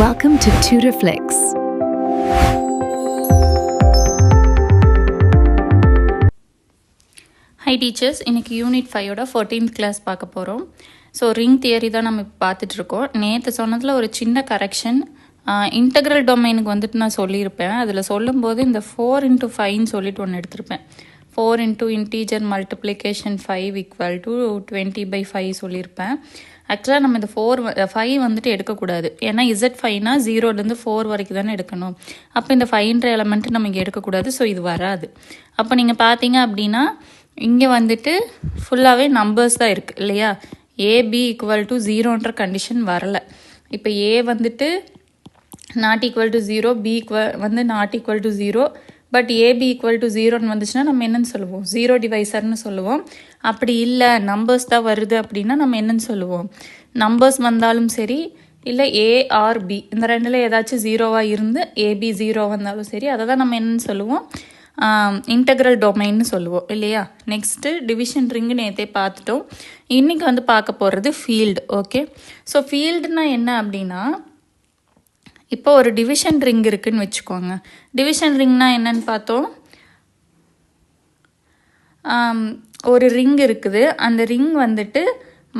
Welcome to TutorFlix. Hi teachers, இன்னைக்கு unit 5ஓட 14th class பார்க்க போகிறோம். ஸோ ரிங் தியரி தான் நம்ம இப்போ பார்த்துட்ருக்கோம். நேற்று சொன்னதில் ஒரு சின்ன கரெக்ஷன், இன்டெக்ரல் டொமைனுக்கு வந்துட்டு நான் சொல்லியிருப்பேன். அதில் சொல்லும்போது இந்த 4 into 5ன்னு சொல்லிட்டு ஒன்று எடுத்திருப்பேன். 4 into integer multiplication 5 equal to 20/5 சொல்லியிருப்பேன். ஆக்சுவலாக நம்ம இந்த 5 வந்துட்டு எடுக்கக்கூடாது. ஏன்னா Z5னா 0லேருந்து 4 வரைக்கும் தானே எடுக்கணும். அப்போ இந்த 5ன்ற எலமெண்ட்டு நம்ம இங்கே எடுக்கக்கூடாது. ஸோ இது வராது. அப்போ நீங்கள் பார்த்தீங்க அப்படின்னா இங்கே வந்துட்டு ஃபுல்லாகவே நம்பர்ஸ் தான் இருக்குது இல்லையா. ஏபி ஈக்குவல் டு 0ன்ற கண்டிஷன் வரலை. இப்போ ஏ வந்துட்டு நாட் ஈக்குவல் டு 0, பி வந்து not equal to 0, but AB equal to 0ன்னு வந்துச்சுன்னா நம்ம என்னன்னு சொல்லுவோம், 0 டிவைசர்னு சொல்லுவோம். அப்படி இல்லை நம்பர்ஸ் தான் வருது அப்படின்னா நம்ம என்னன்னு சொல்லுவோம், நம்பர்ஸ் வந்தாலும் சரி இல்லை ஏ ஆர் பி இந்த ரெண்டில் ஏதாச்சும் 0வாக இருந்து ஏபி 0 வந்தாலும் சரி அதை தான் நம்ம என்னன்னு சொல்லுவோம், இன்டெக்ரல் டொமைன்னு சொல்லுவோம் இல்லையா. நெக்ஸ்ட்டு டிவிஷன் ரிங்கு நேற்றே பார்த்துட்டோம். இன்றைக்கி வந்து பார்க்க போகிறது ஃபீல்டு. ஓகே, ஸோ ஃபீல்டுனா என்ன அப்படின்னா, இப்போ ஒரு டிவிஷன் ரிங் இருக்குதுன்னு வச்சுக்கோங்க. டிவிஷன் ரிங்னா என்னன்னு பார்த்தோம், ஒரு ரிங் இருக்குது. அந்த ரிங் வந்துட்டு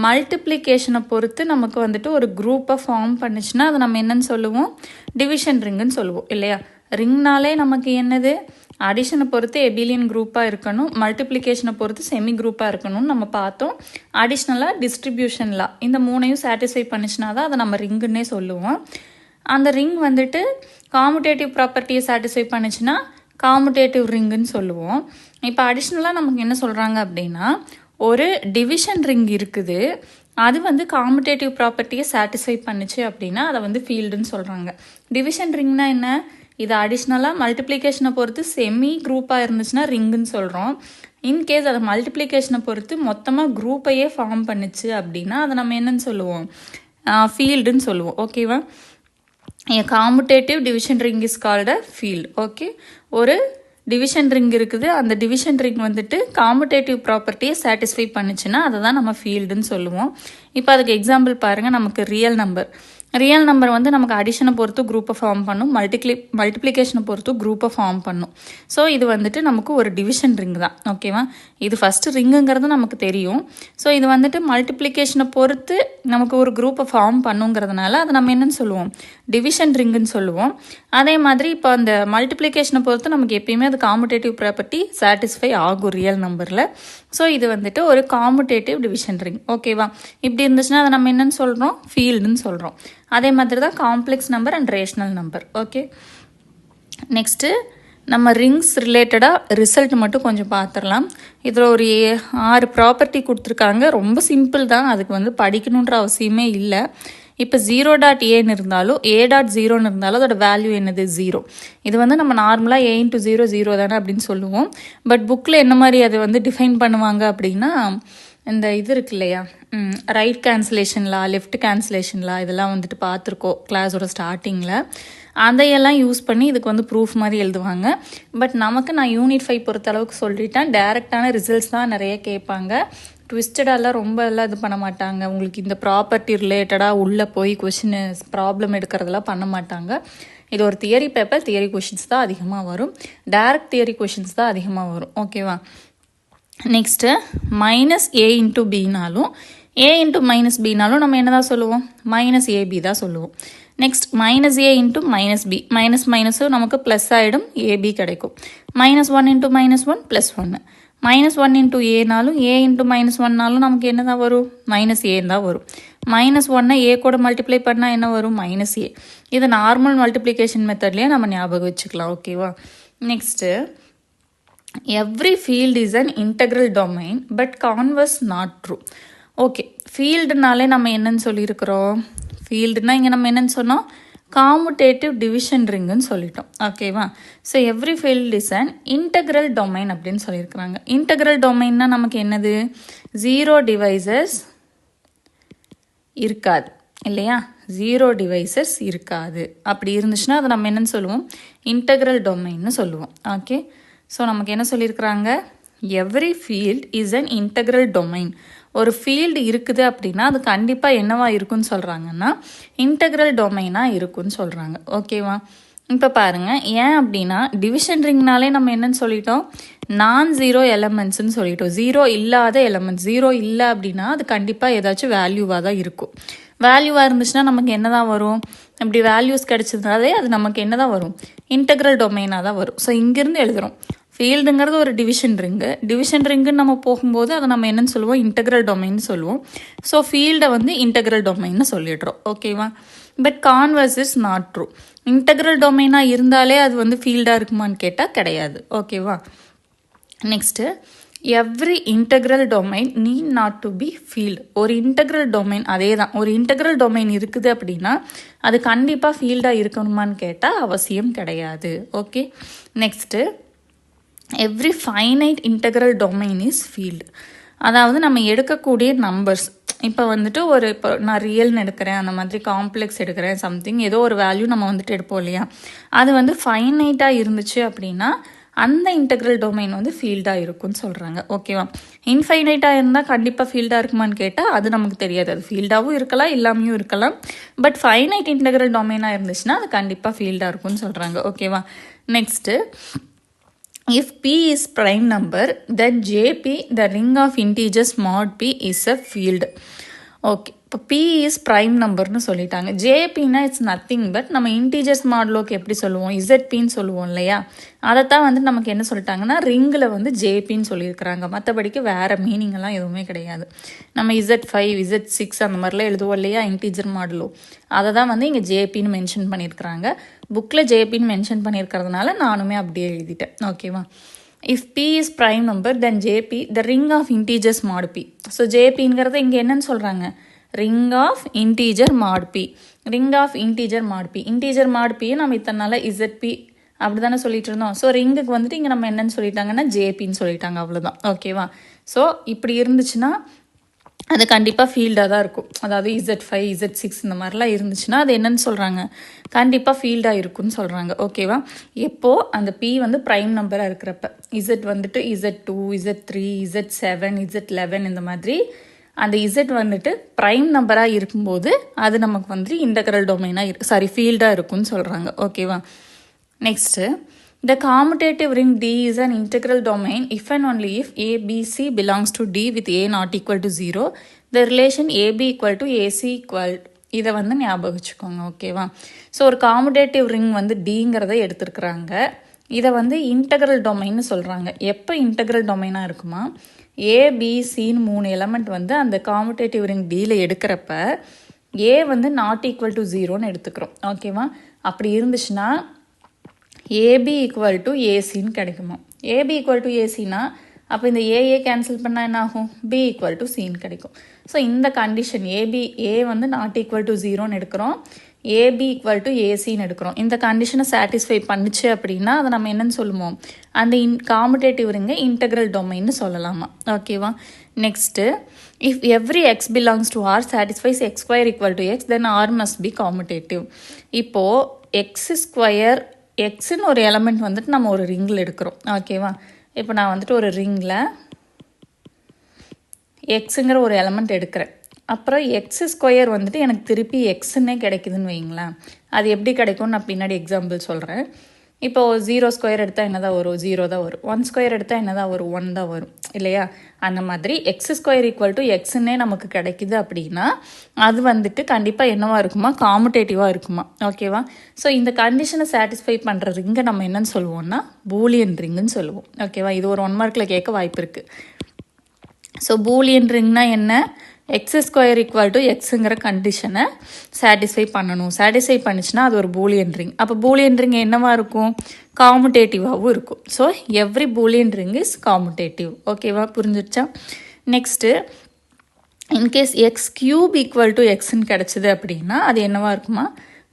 மல்டிப்ளிகேஷனை பொறுத்து நமக்கு வந்துட்டு ஒரு குரூப்பை ஃபார்ம் பண்ணிச்சுன்னா அதை நம்ம என்னன்னு சொல்லுவோம், டிவிஷன் ரிங்குன்னு சொல்லுவோம் இல்லையா. ரிங்னாலே நமக்கு என்னது, அடிஷனை பொறுத்து எபிலியன் குரூப்பாக இருக்கணும், மல்டிப்ளிகேஷனை பொறுத்து செமி குரூப்பாக இருக்கணும்னு நம்ம பார்த்தோம். அடிஷ்னலாக டிஸ்ட்ரிபியூஷன்லாம் இந்த மூணையும் சாட்டிஸ்ஃபை பண்ணிச்சுனா தான் அதை நம்ம ரிங்குன்னே சொல்லுவோம். அந்த ரிங் வந்துட்டு காமுடேட்டிவ் ப்ராப்பர்ட்டியை சாட்டிஸ்ஃபை பண்ணிச்சுன்னா காமுடேட்டிவ் ரிங்குன்னு சொல்லுவோம். இப்போ அடிஷ்னலாக நமக்கு என்ன சொல்கிறாங்க அப்படின்னா, ஒரு டிவிஷன் ரிங் இருக்குது, அது வந்து காமுடேட்டிவ் ப்ராப்பர்ட்டியை சாட்டிஸ்ஃபை பண்ணிச்சு அப்படின்னா அதை வந்து ஃபீல்டுன்னு சொல்கிறாங்க. டிவிஷன் ரிங்னா என்ன, இது அடிஷ்னலாக மல்டிப்ளிகேஷனை பொறுத்து செமி குரூப்பாக இருந்துச்சுன்னா ரிங்குன்னு சொல்கிறோம். இன்கேஸ் அதை மல்டிப்ளிகேஷனை பொறுத்து மொத்தமாக குரூப்பையே ஃபார்ம் பண்ணிச்சு அப்படின்னா அதை நம்ம என்னன்னு சொல்லுவோம், ஃபீல்டுன்னு சொல்லுவோம். ஓகேவா. A commutative division ring is called a field. Okay, ஒரு டிவிஷன் ரிங் இருக்குது, அந்த டிவிஷன் ரிங் வந்துட்டு காமுடேட்டிவ் ப்ராப்பர்ட்டியை சாட்டிஸ்ஃபை பண்ணிச்சுன்னா அதை தான் நம்ம ஃபீல்டுன்னு சொல்லுவோம். இப்போ அதுக்கு எக்ஸாம்பிள் பாருங்கள். நமக்கு ரியல் நம்பர் வந்து நமக்கு அடிஷனை பொறுத்து குரூப்பை ஃபார்ம் பண்ணும், மல்டிப்ளிகேஷனை பொறுத்து குரூப்பை ஃபார்ம் பண்ணும். ஸோ இது வந்துட்டு நமக்கு ஒரு டிவிஷன் ரிங் தான். ஓகேவா, இது ஃபஸ்ட்டு ரிங்குங்கிறது நமக்கு தெரியும். ஸோ இது வந்துட்டு மல்டிப்ளிகேஷனை பொறுத்து நமக்கு ஒரு குரூப்பை ஃபார்ம் பண்ணுங்கிறதுனால அதை நம்ம என்னன்னு சொல்லுவோம், டிவிஷன் ரிங்குன்னு சொல்லுவோம். அதே மாதிரி இப்போ அந்த மல்டிப்ளிகேஷனை பொறுத்து நமக்கு எப்பயுமே அது காமுடேட்டிவ் ப்ராப்பர்ட்டி சாட்டிஸ்ஃபை ஆகும் ரியல் நம்பரில். ஸோ இது வந்துட்டு ஒரு காமுடேட்டிவ் டிவிஷன் ரிங். ஓகேவா, இப்படி இருந்துச்சுன்னா அதை நம்ம என்னன்னு சொல்கிறோம், ஃபீல்டுன்னு சொல்கிறோம். அதே மாதிரி தான் complex number and rational number. Okay, next நம்ம ரிங்ஸ் ரிலேட்டடாக ரிசல்ட் மட்டும் கொஞ்சம் பார்த்துடலாம். இதில் ஒரு 6 ப்ராப்பர்ட்டி கொடுத்துருக்காங்க. ரொம்ப சிம்பிள் தான், அதுக்கு வந்து படிக்கணுன்ற அவசியமே இல்லை. இப்போ 0.aன்னு இருந்தாலும் a.0ன்னு இருந்தாலும் அதோட வேல்யூ என்னது, 0. இது வந்து நம்ம நார்மலாக a into 0 0 தானே அப்படின்னு சொல்லுவோம். பட் புக்கில் என்ன மாதிரி அதை வந்து டிஃபைன் பண்ணுவாங்க அப்படின்னா, இந்த இது இருக்கு இல்லையா, ரைட் கேன்சலேஷன்லாம் லெஃப்ட் கேன்சலேஷன்லாம் இதெல்லாம் வந்துட்டு பார்த்துருக்கோம் கிளாஸோட ஸ்டார்டிங்கில். அதையெல்லாம் யூஸ் பண்ணி இதுக்கு வந்து ப்ரூஃப் மாதிரி எழுதுவாங்க. பட் நமக்கு நான் யூனிட் 5 பொறுத்த அளவுக்கு சொல்லிட்டேன், டேரெக்டான ரிசல்ட்ஸ் தான் நிறைய கேட்பாங்க. ட்விஸ்டடாலாம் ரொம்ப எல்லாம் இது பண்ண மாட்டாங்க. உங்களுக்கு இந்த ப்ராப்பர்ட்டி ரிலேட்டடாக உள்ளே போய் கொஷின் ப்ராப்ளம் எடுக்கிறதெல்லாம் பண்ண மாட்டாங்க. இது ஒரு தியரி பேப்பர், தியரி கொஷின்ஸ் தான் அதிகமாக வரும், டைரக்ட் தியரி கொஷின்ஸ் தான் அதிகமாக வரும். ஓகேவா. Next minus A into பினாலும் A into minus பினாலும் நம்ம என்ன தான் சொல்லுவோம், மைனஸ் ஏபி தான் சொல்லுவோம். Next minus A into minus B, மைனஸும் நமக்கு ப்ளஸ் ஆகிடும், ஏபி கிடைக்கும். -1 இன்ட்டு -1 +1. -1 இன்ட்டு ஏனாலும் ஏ இன்ட்டு -1நாலும் நமக்கு என்ன தான் வரும், மைனஸ் ஏ தான் வரும். -1 ஏ கூட மல்டிப்ளை பண்ணால் என்ன வரும், -a. இது நார்மல் மல்டிப்ளிகேஷன் மெத்தட்லேயே நம்ம ஞாபகம் வச்சுக்கலாம். ஓகேவா. Next every field is an integral domain but converse not true. Okay, ஃபீல்டுனாலே நம்ம என்னன்னு சொல்லியிருக்கிறோம், ஃபீல்டுனா இங்கே நம்ம என்னன்னு சொன்னோம், காமுடேட்டிவ் டிவிஷன் ரிங்குன்னு சொல்லிட்டோம். ஓகேவா. So every field is an integral domain அப்படின்னு சொல்லியிருக்கிறாங்க. இன்டெக்ரல் டொமைன்னா நமக்கு என்னது, 0 டிவைசஸ் இருக்காது இல்லையா, 0 டிவைசஸ் இருக்காது. அப்படி இருந்துச்சுன்னா அதை நம்ம என்னன்னு சொல்லுவோம், இன்டெக்ரல் டொமைன்னு சொல்லுவோம். ஓகே, ஸோ நமக்கு என்ன சொல்லியிருக்கிறாங்க, every field is an integral domain. ஒரு ஃபீல்டு இருக்குது அப்படின்னா அது கண்டிப்பாக என்னவா இருக்குன்னு சொல்கிறாங்கன்னா இன்டெக்ரல் டொமைனாக இருக்குன்னு சொல்கிறாங்க. ஓகேவா? இப்போ பாருங்கள், ஏன் அப்படின்னா டிவிஷன் ரிங்னாலே நம்ம என்னன்னு சொல்லிட்டோம், நான் ஜீரோ எலமெண்ட்ஸ்ன்னு சொல்லிட்டோம். ஜீரோ இல்லாத எலமெண்ட்ஸ். ஜீரோ இல்லை அப்படின்னா அது கண்டிப்பாக ஏதாச்சும் வேல்யூவாக தான் இருக்கும். வேல்யூவாக இருந்துச்சுன்னா நமக்கு என்ன தான் வரும், இப்படி வேல்யூஸ் கிடச்சதுனாலே அது நமக்கு என்ன தான் வரும், இன்டெக்ரல் டொமைனாக தான் வரும். ஸோ இங்கேருந்து எழுதுகிறோம், ஃபீல்டுங்கிறது ஒரு டிவிஷன் ரிங்கு. டிவிஷன் ரிங்குன்னு நம்ம போகும்போது அதை நம்ம என்னன்னு சொல்லுவோம், இன்டெக்ரல் டொமைன்னு சொல்லுவோம். ஸோ ஃபீல்டை வந்து இன்டெக்ரல் டொமைன்னு சொல்லிடுறோம். ஓகேவா? But converse is not true. Integral டொமைனாக இருந்தாலே அது வந்து ஃபீல்டாக இருக்குமான்னு கேட்டால் கிடையாது. ஓகேவா? Next, every integral domain need not to be field. ஒரு இன்டெக்ரல் டொமைன் அதே தான், ஒரு இன்டெக்ரல் டொமைன் இருக்குது அப்படின்னா அது கண்டிப்பாக ஃபீல்டாக இருக்கணுமான்னு கேட்டால் அவசியம் கிடையாது. Okay. Next, every finite integral domain is field. அதாவது நம்ம எடுக்கக்கூடிய நம்பர்ஸ், இப்போ வந்துட்டு இப்போ நான் ரியல்னு எடுக்கிறேன், அந்த மாதிரி காம்ப்ளெக்ஸ் எடுக்கிறேன், சம்திங் ஏதோ ஒரு வேல்யூ நம்ம வந்துட்டு எடுப்போம் இல்லையா, அது வந்து ஃபைனைட்டாக இருந்துச்சு அப்படின்னா அந்த இன்டெக்ரல் டொமைன் வந்து ஃபீல்டாக இருக்கும்னு சொல்கிறாங்க. ஓகேவா? இன்ஃபைனைட்டாக இருந்தால் கண்டிப்பாக ஃபீல்டாக இருக்குமான்னு கேட்டால் அது நமக்கு தெரியாது. அது ஃபீல்டாகவும் இருக்கலாம், இல்லாமையும் இருக்கலாம். பட் ஃபைனைட் இன்டெக்ரல் டொமைனாக இருந்துச்சுன்னா அது கண்டிப்பாக ஃபீல்டாக இருக்கும்னு சொல்கிறாங்க. ஓகேவா? Next, if P is prime number, then JP, the ring of integers mod P, is a field. Okay. இப்போ P is prime numberனு சொல்லிட்டாங்க. JPனா இட்ஸ் நத்திங் பட் நம்ம இன்டீஜர்ஸ் மாடலோக்கு எப்படி சொல்லுவோம், ZPன்னு சொல்லுவோம் இல்லையா, அதைத்தான் வந்து நமக்கு என்ன சொல்லிட்டாங்கன்னா ரிங்கில் வந்து JPன்னு சொல்லியிருக்கிறாங்க. மற்றபடிக்கு வேறு மீனிங்கெல்லாம் எதுவுமே கிடையாது. நம்ம Z5 Z6 அந்த மாதிரிலாம் எழுதுவோம் இல்லையா இன்டீஜர் மாடலோ, அதை தான் வந்து இங்கே JPன்னு மென்ஷன் பண்ணியிருக்கிறாங்க. புக்கில் JPன்னு மென்ஷன் பண்ணியிருக்கிறதுனால நானுமே அப்படியே எழுதிட்டேன். ஓகேவா? If P is prime number, then JP, the ring of integers mod P. So JPங்கிறத இங்கே என்னன்னு சொல்கிறாங்க, ring of integer mod P. ring of integer mod P. integer mod P நம்ம இத்தனை நாளாக ZP அப்படி தானே சொல்லிட்டு இருந்தோம். ஸோ ரிங்குக்கு வந்துட்டு இங்கே நம்ம என்னன்னு சொல்லிட்டாங்கன்னா JPன்னு சொல்லிட்டாங்க. அவ்வளோதான். ஓகேவா? ஸோ இப்படி இருந்துச்சுன்னா அது கண்டிப்பாக ஃபீல்டாக தான் இருக்கும். அதாவது Z5 Z6 இந்த மாதிரிலாம் இருந்துச்சுன்னா அது என்னன்னு சொல்கிறாங்க, கண்டிப்பாக ஃபீல்டாக இருக்குன்னு சொல்கிறாங்க. ஓகேவா? எப்போது அந்த P வந்து ப்ரைம் நம்பராக இருக்கிறப்ப, Z வந்துட்டு Z2 Z3 Z7 Z11 இந்த மாதிரி அந்த Z வந்துட்டு ப்ரைம் நம்பராக இருக்கும்போது அது நமக்கு வந்து இன்டெக்ரல் டொமைனாக ஃபீல்டாக இருக்குன்னு சொல்கிறாங்க. ஓகேவா? Next, the commutative ring D is an integral domain if and only if A, B, C belongs to D with A not equal to 0. The relation AB equal to AC equal. இதை வந்து ஞாபகம் வச்சுக்கோங்க. ஓகேவா? So ஒரு commutative ring வந்து Dங்கிறத எடுத்துருக்குறாங்க. இதை வந்து integral டொமைன்னு சொல்கிறாங்க. எப்போ இன்டெக்ரல் டொமைனாக இருக்குமா, ABCன்னு 3 எலமெண்ட் வந்து அந்த காமுடேட்டிவ் ரிங் Dயில் எடுக்கிறப்ப A வந்து நாட் ஈக்குவல் டு 0ன்னு எடுத்துக்கிறோம். ஓகேவா? அப்படி இருந்துச்சுன்னா AB ஈக்குவல் டு ஏசின்னு கிடைக்குமா. AB ஈக்குவல் டு ஏசினா அப்போ இந்த ஏஏ கேன்சல் பண்ணால் என்ன ஆகும், B ஈக்குவல் டு சின்னு கிடைக்கும். ஸோ இந்த கண்டிஷன் A வந்து நாட் ஈக்குவல் டு 0ன்னு எடுக்கிறோம், AB ஈக்குவல் டு ஏசின்னு எடுக்கிறோம். இந்த கண்டிஷனை சாட்டிஸ்ஃபை பண்ணிச்சு அப்படின்னா அதை நம்ம என்னன்னு சொல்லுவோம், அந்த காமுடேட்டிவ் ரிங்கை இன்டெக்ரல் டொமைன்னு சொல்லலாமா. ஓகேவா? Next, if every X belongs to R satisfies X square equal to X then R must be commutative. இப்போது எக்ஸ் ஸ்கொயர் எக்ஸுன்னு ஒரு எலமெண்ட் வந்துட்டு நம்ம ஒரு ரிங்கில் எடுக்கிறோம். ஓகேவா? இப்போ நான் வந்துட்டு ஒரு ரிங்கில் எக்ஸுங்கிற ஒரு எலமெண்ட் எடுக்கிறேன். அப்புறம் எக்ஸ் ஸ்கொயர் வந்துட்டு எனக்கு திருப்பி எக்ஸுன்னே கிடைக்குதுன்னு வைங்களேன். அது எப்படி கிடைக்கும்னு நான் பின்னாடி எக்ஸாம்பிள் சொல்கிறேன். இப்போது 0 ஸ்கொயர் எடுத்தால் என்ன தான் வரும், 0 தான் வரும். 1 ஸ்கொயர் எடுத்தால் என்ன தான் வரும், 1 தான் வரும் இல்லையா. அந்த மாதிரி எக்ஸ் ஸ்கொயர் ஈக்குவல் டு எக்ஸுன்னே நமக்கு கிடைக்குது அப்படின்னா அது வந்துட்டு கண்டிப்பாக என்னவாக இருக்குமா, காமுடேட்டிவாக இருக்குமா. ஓகேவா? ஸோ இந்த கண்டிஷனை சாட்டிஸ்ஃபை பண்ணுற ரிங்கை நம்ம என்னன்னு சொல்லுவோம்னா பூலியன் ரிங்குன்னு சொல்லுவோம். ஓகேவா? இது ஒரு 1 மார்க்கில் கேட்க வாய்ப்பு இருக்குது. ஸோ பூலியன் ரிங்னா என்ன, எக்ஸ் ஸ்கொயர் ஈக்குவல் டு எக்ஸுங்கிற கண்டிஷனை சாட்டிஸ்ஃபை பண்ணணும். சாட்டிஸ்ஃபை பண்ணிச்சுன்னா அது ஒரு பூலியன் ரிங். அப்போ பூலியன் ரிங் என்னவாக இருக்கும், காமுடேட்டிவாகவும் இருக்கும். So every Boolean ring is commutative. ஓகேவா? புரிஞ்சிடுச்சா? Next, in case X cube equal to எக்ஸ்ன்னு கிடச்சிது அப்படின்னா அது என்னவாக இருக்குமா,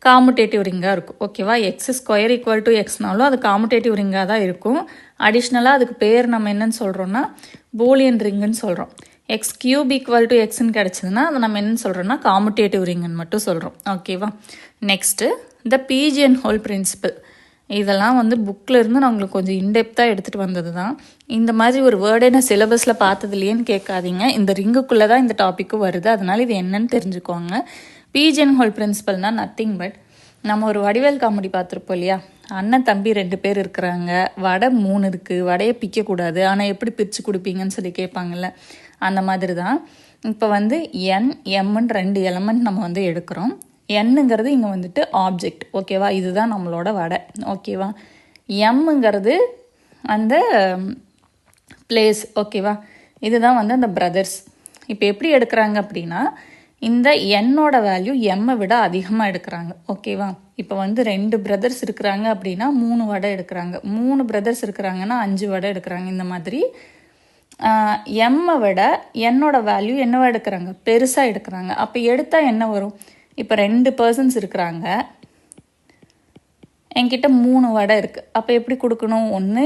காமுடேட்டிவ் ரிங்காக இருக்கும். ஓகேவா? எக்ஸ் ஸ்கொயர் ஈக்குவல் டு எக்ஸ்னாலும் அது காமுடேட்டிவ் ரிங்காக தான் இருக்கும். அடிஷ்னலாக அதுக்கு பேர் நம்ம என்னன்னு சொல்கிறோன்னா பூலியன் ரிங்குன்னு சொல்கிறோம். எக்ஸ் கியூப் ஈக்குவல் டு எக்ஸ்ன்னு கிடச்சிதுன்னா அதை நம்ம என்னன்னு சொல்கிறோன்னா காமுடேட்டிவ் ரிங்குன்னு மட்டும் சொல்கிறோம். ஓகேவா? நெக்ஸ்ட்டு, த பீஜியன் ஹோல் பிரின்சிபல். இதெல்லாம் வந்து புக்கில் இருந்து நான் உங்களுக்கு கொஞ்சம் இன்டெப்த்தாக எடுத்துகிட்டு வந்தது தான். இந்த மாதிரி ஒரு வேர்டே நான் சிலபஸில் பார்த்தது இல்லையேன்னு கேட்காதீங்க. இந்த ரிங்குக்குள்ளே தான் இந்த டாப்பிக்கும் வருது, அதனால் இது என்னன்னு தெரிஞ்சுக்கோங்க. பீஜன் ஹோல் பிரின்சிபல்னால் நத்திங் பட், நம்ம ஒரு வடிவேல் காமெடி பார்த்துருப்போம் இல்லையா, அண்ணன் தம்பி 2 பேர் இருக்கிறாங்க, வடை 3 இருக்குது, வடையை பிக்கக்கூடாது, ஆனால் எப்படி பிரித்து கொடுப்பீங்கன்னு சொல்லி கேட்பாங்கல்ல, அந்த மாதிரி தான். இப்போ வந்து என் எம்ன்னு 2 எலமெண்ட் நம்ம வந்து எடுக்கிறோம். என்னுங்கிறது இங்கே வந்துட்டு ஆப்ஜெக்ட், ஓகேவா, இதுதான் நம்மளோட வடை, ஓகேவா. எம்முங்கிறது அந்த பிளேஸ், ஓகேவா, இதுதான் வந்து அந்த பிரதர்ஸ். இப்போ எப்படி எடுக்கிறாங்க அப்படின்னா, இந்த என்னோட வேல்யூ எம்மை விட அதிகமாக எடுக்கிறாங்க, ஓகேவா. இப்போ வந்து 2 பிரதர்ஸ் இருக்கிறாங்க அப்படின்னா 3 வடை எடுக்கிறாங்க, 3 பிரதர்ஸ் இருக்கிறாங்கன்னா 5 வடை எடுக்கிறாங்க. இந்த மாதிரி எம்மை விட என்னோட வேல்யூ என்னவா எடுக்கிறாங்க, பெருசாக எடுக்கிறாங்க. அப்போ எடுத்தால் என்ன வரும், இப்போ 2 பர்சன்ஸ் இருக்கிறாங்க, என்கிட்ட 3 வடை இருக்குது. அப்போ எப்படி கொடுக்கணும், ஒன்று